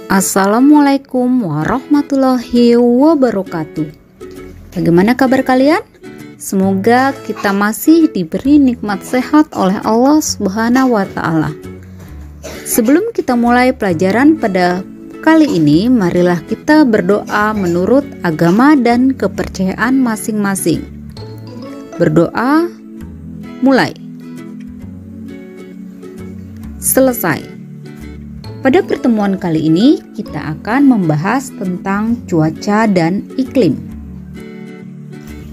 Assalamualaikum warahmatullahi wabarakatuh. Bagaimana kabar kalian? Semoga kita masih diberi nikmat sehat oleh Allah Subhanahu wa Ta'ala. Sebelum kita mulai pelajaran pada kali ini, marilah kita berdoa menurut agama dan kepercayaan masing-masing. Berdoa, mulai. Selesai. Pada pertemuan kali ini, kita akan membahas tentang cuaca dan iklim.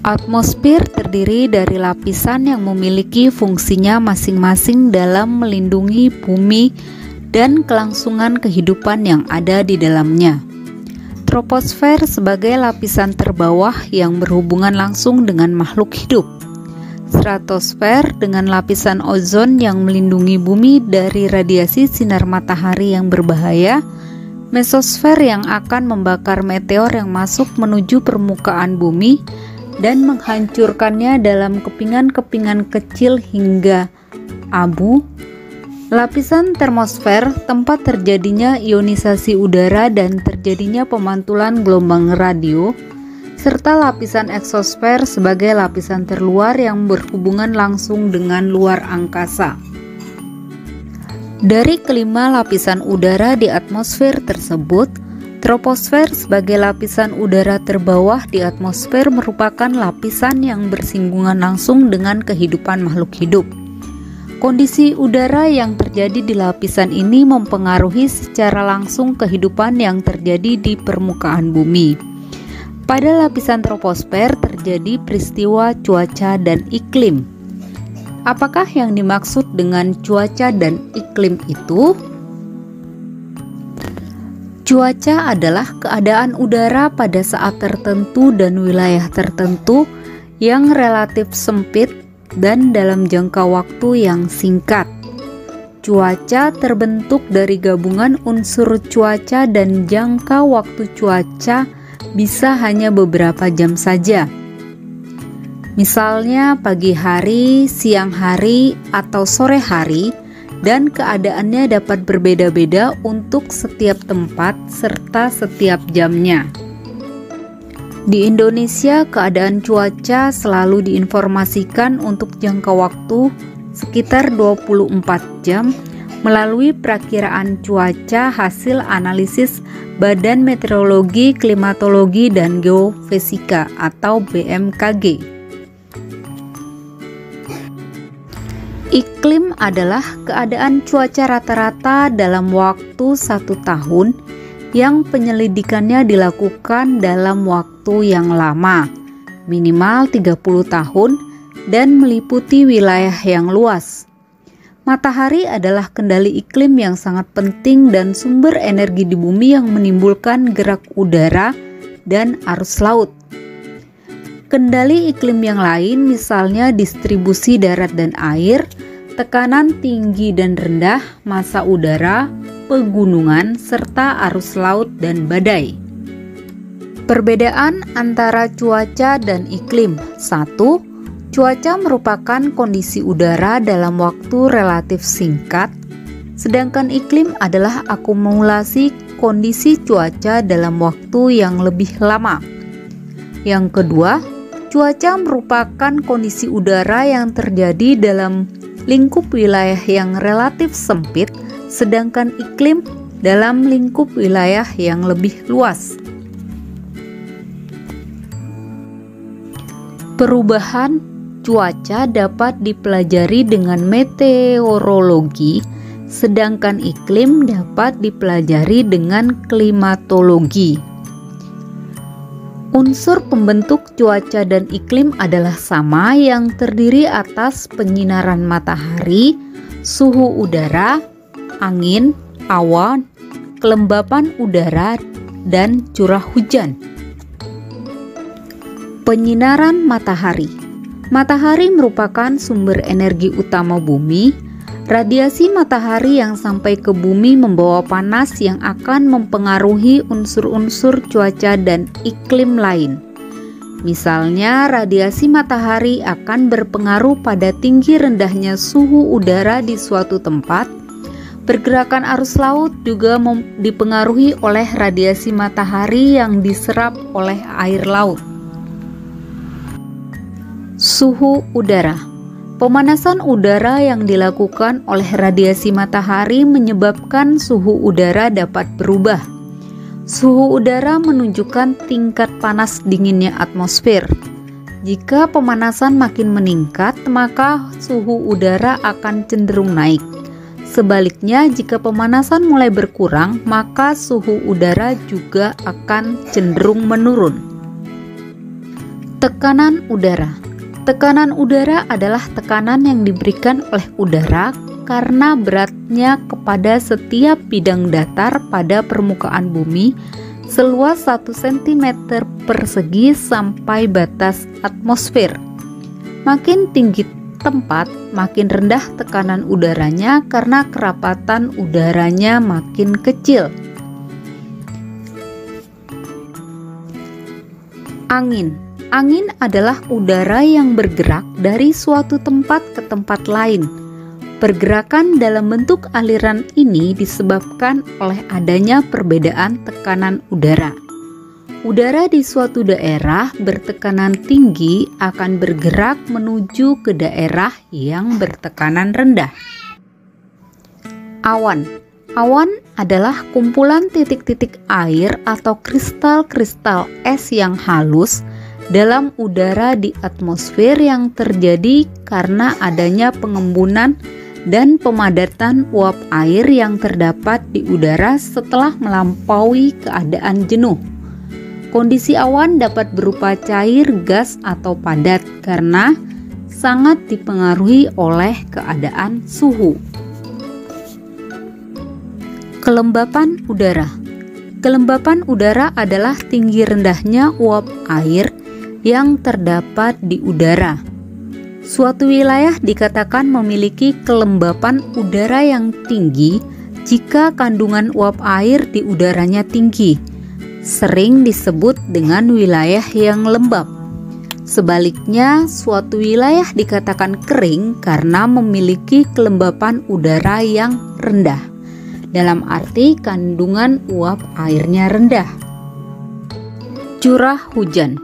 Atmosfer terdiri dari lapisan yang memiliki fungsinya masing-masing dalam melindungi bumi dan kelangsungan kehidupan yang ada di dalamnya. Troposfer sebagai lapisan terbawah yang berhubungan langsung dengan makhluk hidup. Stratosfer dengan lapisan ozon yang melindungi bumi dari radiasi sinar matahari yang berbahaya. Mesosfer yang akan membakar meteor yang masuk menuju permukaan bumi dan menghancurkannya dalam kepingan-kepingan kecil hingga abu. Lapisan termosfer, tempat terjadinya ionisasi udara dan terjadinya pemantulan gelombang radio, serta lapisan eksosfer sebagai lapisan terluar yang berhubungan langsung dengan luar angkasa. Dari kelima lapisan udara di atmosfer tersebut, troposfer sebagai lapisan udara terbawah di atmosfer merupakan lapisan yang bersinggungan langsung dengan kehidupan makhluk hidup. Kondisi udara yang terjadi di lapisan ini mempengaruhi secara langsung kehidupan yang terjadi di permukaan bumi. Pada lapisan troposfer terjadi peristiwa cuaca dan iklim. Apakah yang dimaksud dengan cuaca dan iklim itu? Cuaca adalah keadaan udara pada saat tertentu dan wilayah tertentu yang relatif sempit dan dalam jangka waktu yang singkat. Cuaca terbentuk dari gabungan unsur cuaca dan jangka waktu cuaca bisa hanya beberapa jam saja. Misalnya pagi hari, siang hari, atau sore hari, dan keadaannya dapat berbeda-beda untuk setiap tempat serta setiap jamnya. Di Indonesia, keadaan cuaca selalu diinformasikan untuk jangka waktu sekitar 24 jam melalui perakiraan cuaca hasil analisis Badan Meteorologi, Klimatologi, dan Geofisika atau BMKG. Iklim adalah keadaan cuaca rata-rata dalam waktu 1 tahun yang penyelidikannya dilakukan dalam waktu yang lama, minimal 30 tahun, dan meliputi wilayah yang luas. Matahari adalah kendali iklim yang sangat penting dan sumber energi di bumi yang menimbulkan gerak udara dan arus laut. Kendali iklim yang lain misalnya distribusi darat dan air, tekanan tinggi dan rendah, massa udara, pegunungan, serta arus laut dan badai. Perbedaan antara cuaca dan iklim. 1. Cuaca merupakan kondisi udara dalam waktu relatif singkat, sedangkan iklim adalah akumulasi kondisi cuaca dalam waktu yang lebih lama. Yang kedua, cuaca merupakan kondisi udara yang terjadi dalam lingkup wilayah yang relatif sempit, sedangkan iklim dalam lingkup wilayah yang lebih luas. Perubahan cuaca dapat dipelajari dengan meteorologi, sedangkan iklim dapat dipelajari dengan klimatologi. Unsur pembentuk cuaca dan iklim adalah sama, yang terdiri atas penyinaran matahari, suhu udara, angin, awan, kelembapan udara, dan curah hujan. Penyinaran matahari. Matahari merupakan sumber energi utama bumi. Radiasi matahari yang sampai ke bumi membawa panas yang akan mempengaruhi unsur-unsur cuaca dan iklim lain. Misalnya, radiasi matahari akan berpengaruh pada tinggi rendahnya suhu udara di suatu tempat, Pergerakan arus laut juga dipengaruhi oleh radiasi matahari yang diserap oleh air laut. Suhu udara. Pemanasan udara yang dilakukan oleh radiasi matahari menyebabkan suhu udara dapat berubah. Suhu udara menunjukkan tingkat panas dinginnya atmosfer. Jika pemanasan makin meningkat, maka suhu udara akan cenderung naik. Sebaliknya, jika pemanasan mulai berkurang, maka suhu udara juga akan cenderung menurun. Tekanan udara. Tekanan udara adalah tekanan yang diberikan oleh udara karena beratnya kepada setiap bidang datar pada permukaan bumi seluas 1 cm persegi sampai batas atmosfer. Makin tinggi tempat, makin rendah tekanan udaranya karena kerapatan udaranya makin kecil. Angin. Angin adalah udara yang bergerak dari suatu tempat ke tempat lain. Pergerakan dalam bentuk aliran ini disebabkan oleh adanya perbedaan tekanan udara. Udara di suatu daerah bertekanan tinggi akan bergerak menuju ke daerah yang bertekanan rendah. Awan. Awan adalah kumpulan titik-titik air atau kristal-kristal es yang halus dalam udara di atmosfer yang terjadi karena adanya pengembunan dan pemadatan uap air yang terdapat di udara setelah melampaui keadaan jenuh. Kondisi awan dapat berupa cair, gas, atau padat karena sangat dipengaruhi oleh keadaan suhu. Kelembapan udara. Kelembapan udara adalah tinggi rendahnya uap air yang terdapat di udara. Suatu wilayah dikatakan memiliki kelembapan udara yang tinggi jika kandungan uap air di udaranya tinggi. Sering disebut dengan wilayah yang lembab. Sebaliknya, suatu wilayah dikatakan kering karena memiliki kelembapan udara yang rendah, dalam arti kandungan uap airnya rendah. Curah hujan.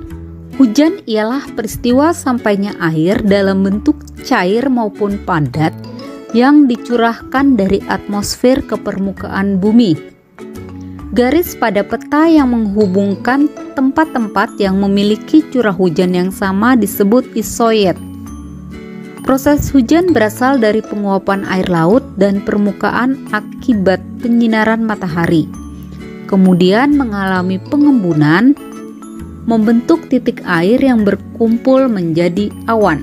Hujan ialah peristiwa sampainya air dalam bentuk cair maupun padat yang dicurahkan dari atmosfer ke permukaan bumi. Garis pada peta yang menghubungkan tempat-tempat yang memiliki curah hujan yang sama disebut isoid. Proses hujan berasal dari penguapan air laut dan permukaan akibat penyinaran matahari. Kemudian mengalami pengembunan, membentuk titik air yang berkumpul menjadi awan.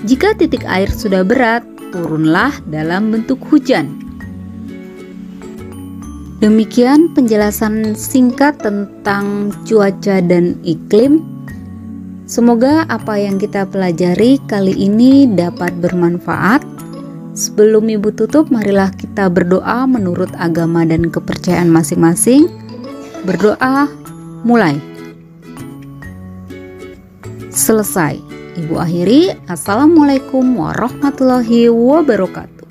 Jika titik air sudah berat, turunlah dalam bentuk hujan. Demikian penjelasan singkat tentang cuaca dan iklim. Semoga apa yang kita pelajari kali ini dapat bermanfaat. Sebelum Ibu tutup, marilah kita berdoa menurut agama dan kepercayaan masing-masing. Berdoa, mulai. Selesai. Ibu akhiri. Assalamualaikum warahmatullahi wabarakatuh.